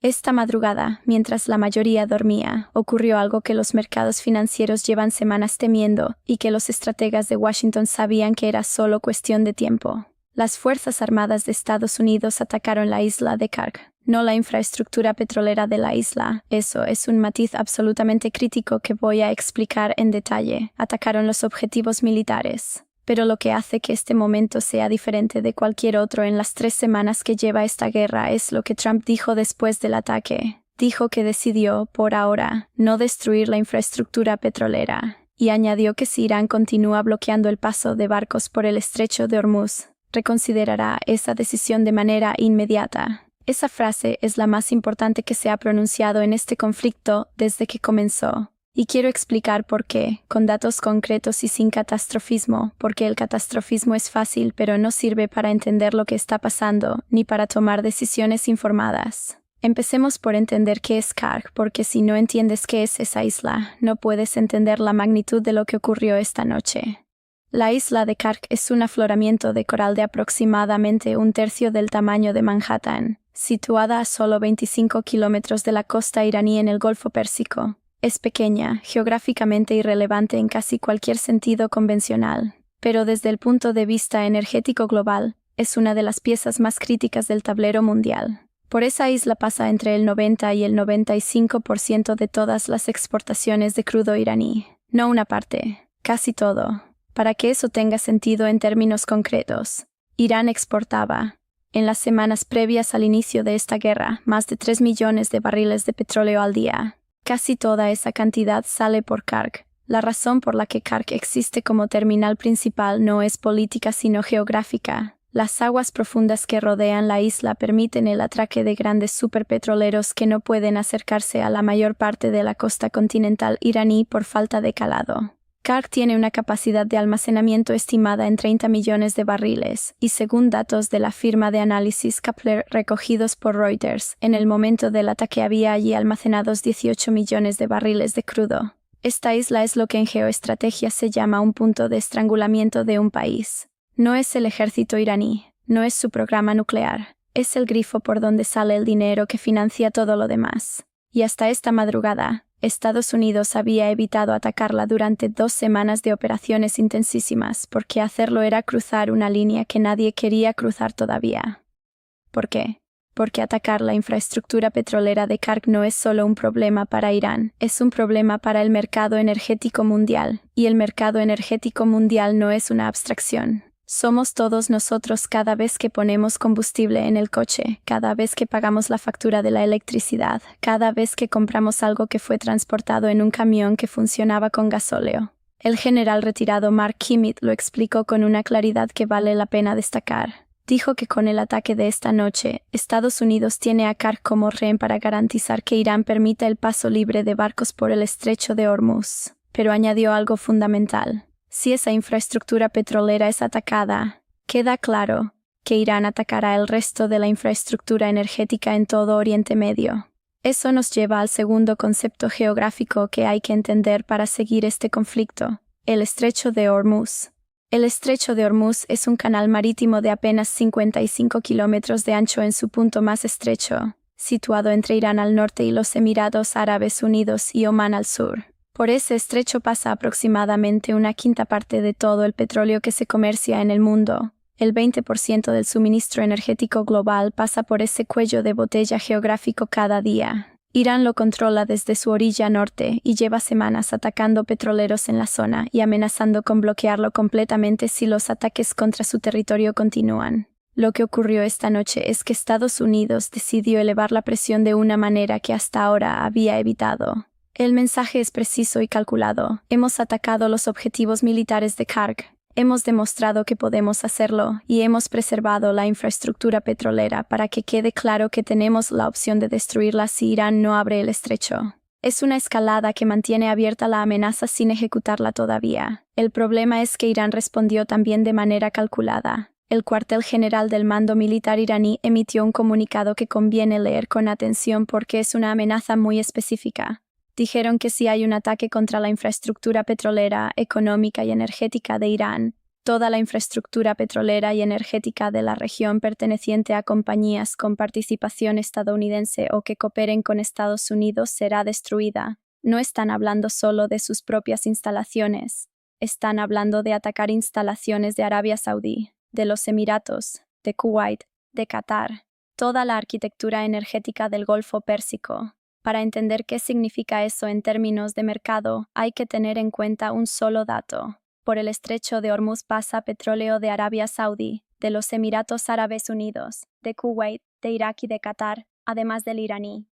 Esta madrugada, mientras la mayoría dormía, ocurrió algo que los mercados financieros llevan semanas temiendo y que los estrategas de Washington sabían que era solo cuestión de tiempo. Las Fuerzas Armadas de Estados Unidos atacaron la isla de Kark, no la infraestructura petrolera de la isla. Eso es un matiz absolutamente crítico que voy a explicar en detalle. Atacaron los objetivos militares. Pero lo que hace que este momento sea diferente de cualquier otro en las 3 semanas que lleva esta guerra es lo que Trump dijo después del ataque. Dijo que decidió, por ahora, no destruir la infraestructura petrolera, y añadió que si Irán continúa bloqueando el paso de barcos por el estrecho de Hormuz, reconsiderará esa decisión de manera inmediata. Esa frase es la más importante que se ha pronunciado en este conflicto desde que comenzó. Y quiero explicar por qué, con datos concretos y sin catastrofismo, porque el catastrofismo es fácil pero no sirve para entender lo que está pasando, ni para tomar decisiones informadas. Empecemos por entender qué es Kark, porque si no entiendes qué es esa isla, no puedes entender la magnitud de lo que ocurrió esta noche. La isla de Kark es un afloramiento de coral de aproximadamente 1/3 del tamaño de Manhattan, situada a solo 25 kilómetros de la costa iraní en el Golfo Pérsico. Es pequeña, geográficamente irrelevante en casi cualquier sentido convencional, pero desde el punto de vista energético global, es una de las piezas más críticas del tablero mundial. Por esa isla pasa entre el 90 y el 95% de todas las exportaciones de crudo iraní. No una parte, casi todo. Para que eso tenga sentido en términos concretos, Irán exportaba, en las semanas previas al inicio de esta guerra, más de 3 millones de barriles de petróleo al día. Casi toda esa cantidad sale por Kark. La razón por la que Kark existe como terminal principal no es política sino geográfica. Las aguas profundas que rodean la isla permiten el atraque de grandes superpetroleros que no pueden acercarse a la mayor parte de la costa continental iraní por falta de calado. Kark tiene una capacidad de almacenamiento estimada en 30 millones de barriles, y según datos de la firma de análisis Kepler recogidos por Reuters, en el momento del ataque había allí almacenados 18 millones de barriles de crudo. Esta isla es lo que en geoestrategia se llama un punto de estrangulamiento de un país. No es el ejército iraní, no es su programa nuclear, es el grifo por donde sale el dinero que financia todo lo demás. Y hasta esta madrugada, Estados Unidos había evitado atacarla durante 2 semanas de operaciones intensísimas, porque hacerlo era cruzar una línea que nadie quería cruzar todavía. ¿Por qué? Porque atacar la infraestructura petrolera de Kark no es solo un problema para Irán, es un problema para el mercado energético mundial, y el mercado energético mundial no es una abstracción. Somos todos nosotros cada vez que ponemos combustible en el coche, cada vez que pagamos la factura de la electricidad, cada vez que compramos algo que fue transportado en un camión que funcionaba con gasóleo. El general retirado Mark Kimmett lo explicó con una claridad que vale la pena destacar. Dijo que con el ataque de esta noche, Estados Unidos tiene a Kark como rehén para garantizar que Irán permita el paso libre de barcos por el estrecho de Hormuz. Pero añadió algo fundamental. Si esa infraestructura petrolera es atacada, queda claro que Irán atacará el resto de la infraestructura energética en todo Oriente Medio. Eso nos lleva al segundo concepto geográfico que hay que entender para seguir este conflicto, el estrecho de Hormuz. El estrecho de Hormuz es un canal marítimo de apenas 55 kilómetros de ancho en su punto más estrecho, situado entre Irán al norte y los Emiratos Árabes Unidos y Omán al sur. Por ese estrecho pasa aproximadamente 1/5 parte de todo el petróleo que se comercia en el mundo. El 20% del suministro energético global pasa por ese cuello de botella geográfico cada día. Irán lo controla desde su orilla norte y lleva semanas atacando petroleros en la zona y amenazando con bloquearlo completamente si los ataques contra su territorio continúan. Lo que ocurrió esta noche es que Estados Unidos decidió elevar la presión de una manera que hasta ahora había evitado. El mensaje es preciso y calculado. Hemos atacado los objetivos militares de Kark. Hemos demostrado que podemos hacerlo y hemos preservado la infraestructura petrolera para que quede claro que tenemos la opción de destruirla si Irán no abre el estrecho. Es una escalada que mantiene abierta la amenaza sin ejecutarla todavía. El problema es que Irán respondió también de manera calculada. El cuartel general del mando militar iraní emitió un comunicado que conviene leer con atención porque es una amenaza muy específica. Dijeron que si hay un ataque contra la infraestructura petrolera, económica y energética de Irán, Toda la infraestructura petrolera y energética de la región perteneciente a compañías con participación estadounidense o que cooperen con Estados Unidos será destruida. No están hablando solo de sus propias instalaciones. Están hablando de atacar instalaciones de Arabia Saudí, de los Emiratos, de Kuwait, de Qatar, toda la arquitectura energética del Golfo Pérsico. Para entender qué significa eso en términos de mercado, hay que tener en cuenta un solo dato. Por el estrecho de Hormuz pasa petróleo de Arabia Saudí, de los Emiratos Árabes Unidos, de Kuwait, de Irak y de Qatar, además del iraní.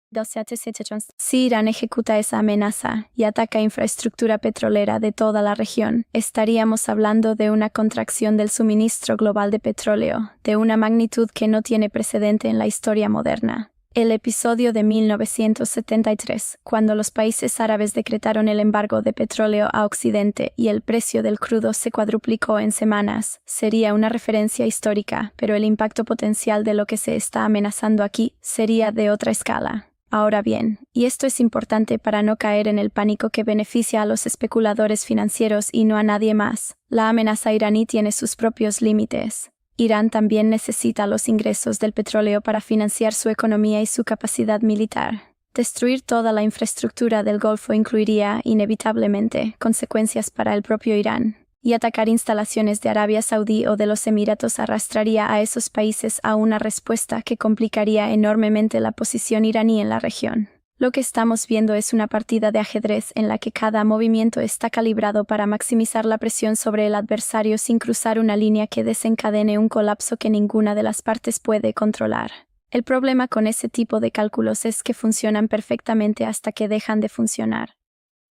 Si Irán ejecuta esa amenaza y ataca infraestructura petrolera de toda la región, estaríamos hablando de una contracción del suministro global de petróleo, de una magnitud que no tiene precedente en la historia moderna. El episodio de 1973, cuando los países árabes decretaron el embargo de petróleo a Occidente y el precio del crudo se cuadruplicó en semanas, sería una referencia histórica, pero el impacto potencial de lo que se está amenazando aquí sería de otra escala. Ahora bien, y esto es importante para no caer en el pánico que beneficia a los especuladores financieros y no a nadie más, la amenaza iraní tiene sus propios límites. Irán también necesita los ingresos del petróleo para financiar su economía y su capacidad militar. Destruir toda la infraestructura del Golfo incluiría, inevitablemente, consecuencias para el propio Irán, y atacar instalaciones de Arabia Saudí o de los Emiratos arrastraría a esos países a una respuesta que complicaría enormemente la posición iraní en la región. Lo que estamos viendo es una partida de ajedrez en la que cada movimiento está calibrado para maximizar la presión sobre el adversario sin cruzar una línea que desencadene un colapso que ninguna de las partes puede controlar. El problema con ese tipo de cálculos es que funcionan perfectamente hasta que dejan de funcionar.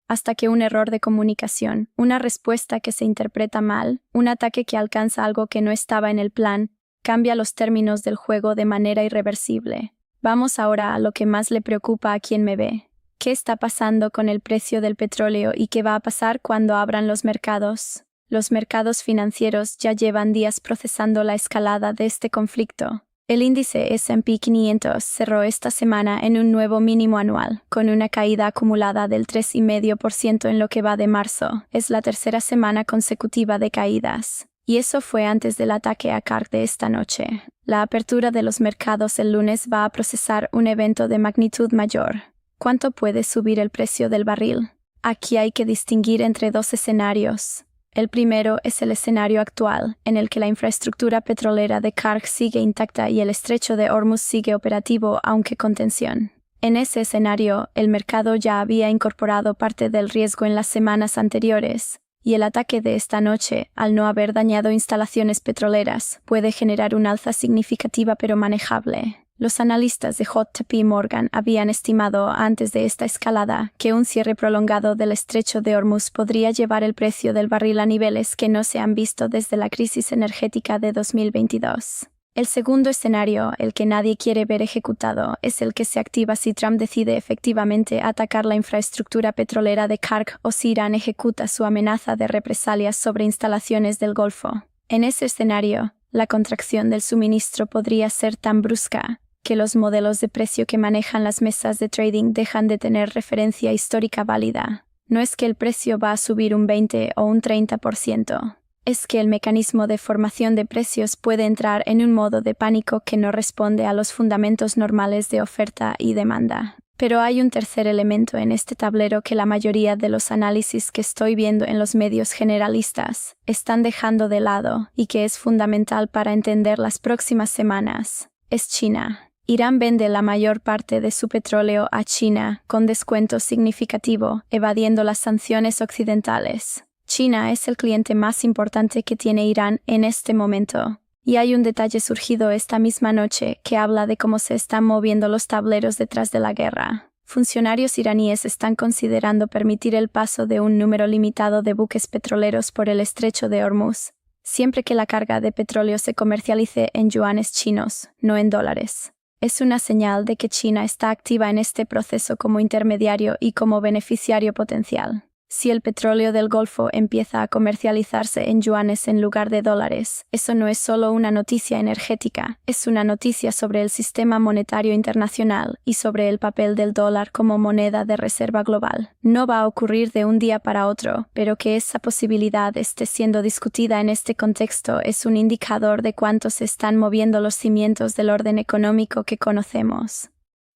Hasta que un error de comunicación, una respuesta que se interpreta mal, un ataque que alcanza algo que no estaba en el plan, cambia los términos del juego de manera irreversible. Vamos ahora a lo que más le preocupa a quien me ve. ¿Qué está pasando con el precio del petróleo y qué va a pasar cuando abran los mercados? Los mercados financieros ya llevan días procesando la escalada de este conflicto. El índice S&P 500 cerró esta semana en un nuevo mínimo anual, con una caída acumulada del 3,5% en lo que va de marzo. Es la tercera semana consecutiva de caídas. Y eso fue antes del ataque a Kark de esta noche. La apertura de los mercados el lunes va a procesar un evento de magnitud mayor. ¿Cuánto puede subir el precio del barril? Aquí hay que distinguir entre dos escenarios. El primero es el escenario actual, en el que la infraestructura petrolera de Kark sigue intacta y el estrecho de Hormuz sigue operativo, aunque con tensión. En ese escenario, el mercado ya había incorporado parte del riesgo en las semanas anteriores, y el ataque de esta noche, al no haber dañado instalaciones petroleras, puede generar una alza significativa pero manejable. Los analistas de JP Morgan habían estimado antes de esta escalada que un cierre prolongado del estrecho de Hormuz podría llevar el precio del barril a niveles que no se han visto desde la crisis energética de 2022. El segundo escenario, el que nadie quiere ver ejecutado, es el que se activa si Trump decide efectivamente atacar la infraestructura petrolera de Kark o si Irán ejecuta su amenaza de represalias sobre instalaciones del Golfo. En ese escenario, la contracción del suministro podría ser tan brusca que los modelos de precio que manejan las mesas de trading dejan de tener referencia histórica válida. No es que el precio va a subir un 20 o un 30%. Es que el mecanismo de formación de precios puede entrar en un modo de pánico que no responde a los fundamentos normales de oferta y demanda. Pero hay un tercer elemento en este tablero que la mayoría de los análisis que estoy viendo en los medios generalistas están dejando de lado y que es fundamental para entender las próximas semanas. Es China. Irán vende la mayor parte de su petróleo a China con descuento significativo, evadiendo las sanciones occidentales. China es el cliente más importante que tiene Irán en este momento. Y hay un detalle surgido esta misma noche que habla de cómo se están moviendo los tableros detrás de la guerra. Funcionarios iraníes están considerando permitir el paso de un número limitado de buques petroleros por el estrecho de Hormuz, siempre que la carga de petróleo se comercialice en yuanes chinos, no en dólares. Es una señal de que China está activa en este proceso como intermediario y como beneficiario potencial. Si el petróleo del Golfo empieza a comercializarse en yuanes en lugar de dólares, eso no es solo una noticia energética, es una noticia sobre el sistema monetario internacional y sobre el papel del dólar como moneda de reserva global. No va a ocurrir de un día para otro, pero que esa posibilidad esté siendo discutida en este contexto es un indicador de cuánto se están moviendo los cimientos del orden económico que conocemos.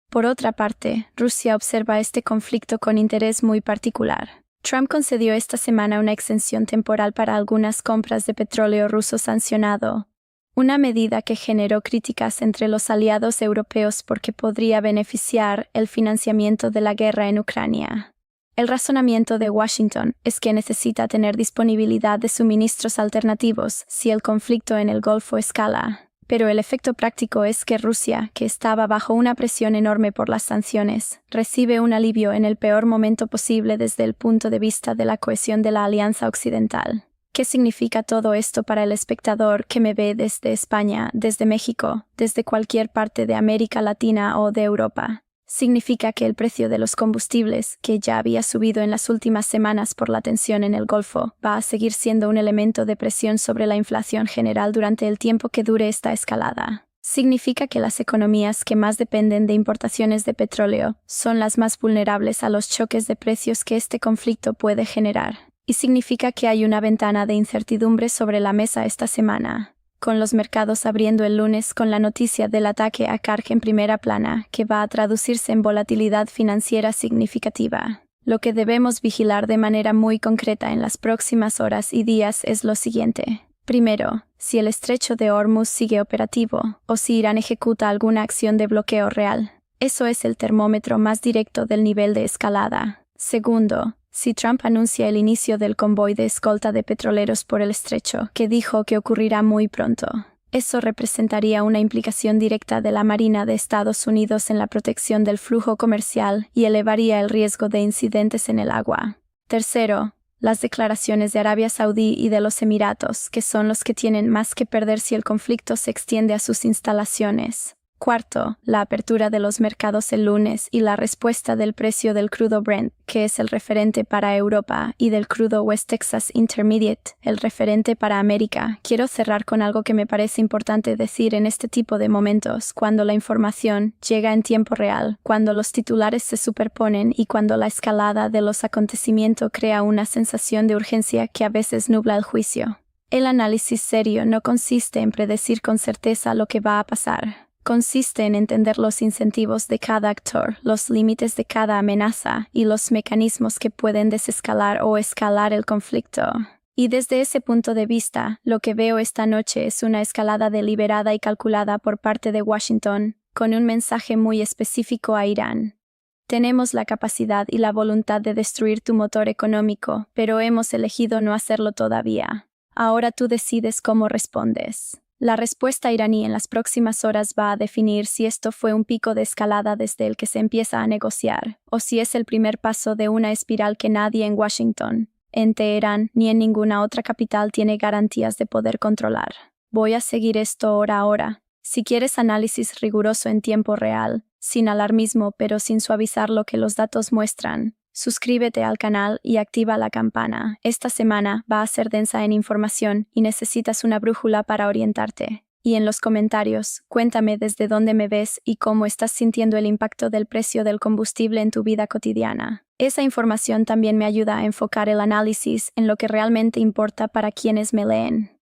Por otra parte, Rusia observa este conflicto con interés muy particular. Trump concedió esta semana una exención temporal para algunas compras de petróleo ruso sancionado, una medida que generó críticas entre los aliados europeos porque podría beneficiar el financiamiento de la guerra en Ucrania. El razonamiento de Washington es que necesita tener disponibilidad de suministros alternativos si el conflicto en el Golfo escala. Pero el efecto práctico es que Rusia, que estaba bajo una presión enorme por las sanciones, recibe un alivio en el peor momento posible desde el punto de vista de la cohesión de la Alianza Occidental. ¿Qué significa todo esto para el espectador que me ve desde España, desde México, desde cualquier parte de América Latina o de Europa? Significa que el precio de los combustibles, que ya había subido en las últimas semanas por la tensión en el Golfo, va a seguir siendo un elemento de presión sobre la inflación general durante el tiempo que dure esta escalada. Significa que las economías que más dependen de importaciones de petróleo son las más vulnerables a los choques de precios que este conflicto puede generar. Y significa que hay una ventana de incertidumbre sobre la mesa esta semana, con los mercados abriendo el lunes con la noticia del ataque a Karg en primera plana, que va a traducirse en volatilidad financiera significativa. Lo que debemos vigilar de manera muy concreta en las próximas horas y días es lo siguiente. Primero, si el estrecho de Hormuz sigue operativo, o si Irán ejecuta alguna acción de bloqueo real. Eso es el termómetro más directo del nivel de escalada. Segundo, si Trump anuncia el inicio del convoy de escolta de petroleros por el estrecho, que dijo que ocurrirá muy pronto. Eso representaría una implicación directa de la Marina de Estados Unidos en la protección del flujo comercial y elevaría el riesgo de incidentes en el agua. Tercero, las declaraciones de Arabia Saudí y de los Emiratos, que son los que tienen más que perder si el conflicto se extiende a sus instalaciones. Cuarto, la apertura de los mercados el lunes y la respuesta del precio del crudo Brent, que es el referente para Europa, y del crudo West Texas Intermediate, el referente para América. Quiero cerrar con algo que me parece importante decir en este tipo de momentos, cuando la información llega en tiempo real, cuando los titulares se superponen y cuando la escalada de los acontecimientos crea una sensación de urgencia que a veces nubla el juicio. El análisis serio no consiste en predecir con certeza lo que va a pasar. Consiste en entender los incentivos de cada actor, los límites de cada amenaza y los mecanismos que pueden desescalar o escalar el conflicto. Y desde ese punto de vista, lo que veo esta noche es una escalada deliberada y calculada por parte de Washington, con un mensaje muy específico a Irán. Tenemos la capacidad y la voluntad de destruir tu motor económico, pero hemos elegido no hacerlo todavía. Ahora tú decides cómo respondes. La respuesta iraní en las próximas horas va a definir si esto fue un pico de escalada desde el que se empieza a negociar, o si es el primer paso de una espiral que nadie en Washington, en Teherán ni en ninguna otra capital tiene garantías de poder controlar. Voy a seguir esto hora a hora. Si quieres análisis riguroso en tiempo real, sin alarmismo pero sin suavizar lo que los datos muestran, suscríbete al canal y activa la campana. Esta semana va a ser densa en información y necesitas una brújula para orientarte. Y en los comentarios, cuéntame desde dónde me ves y cómo estás sintiendo el impacto del precio del combustible en tu vida cotidiana. Esa información también me ayuda a enfocar el análisis en lo que realmente importa para quienes me leen.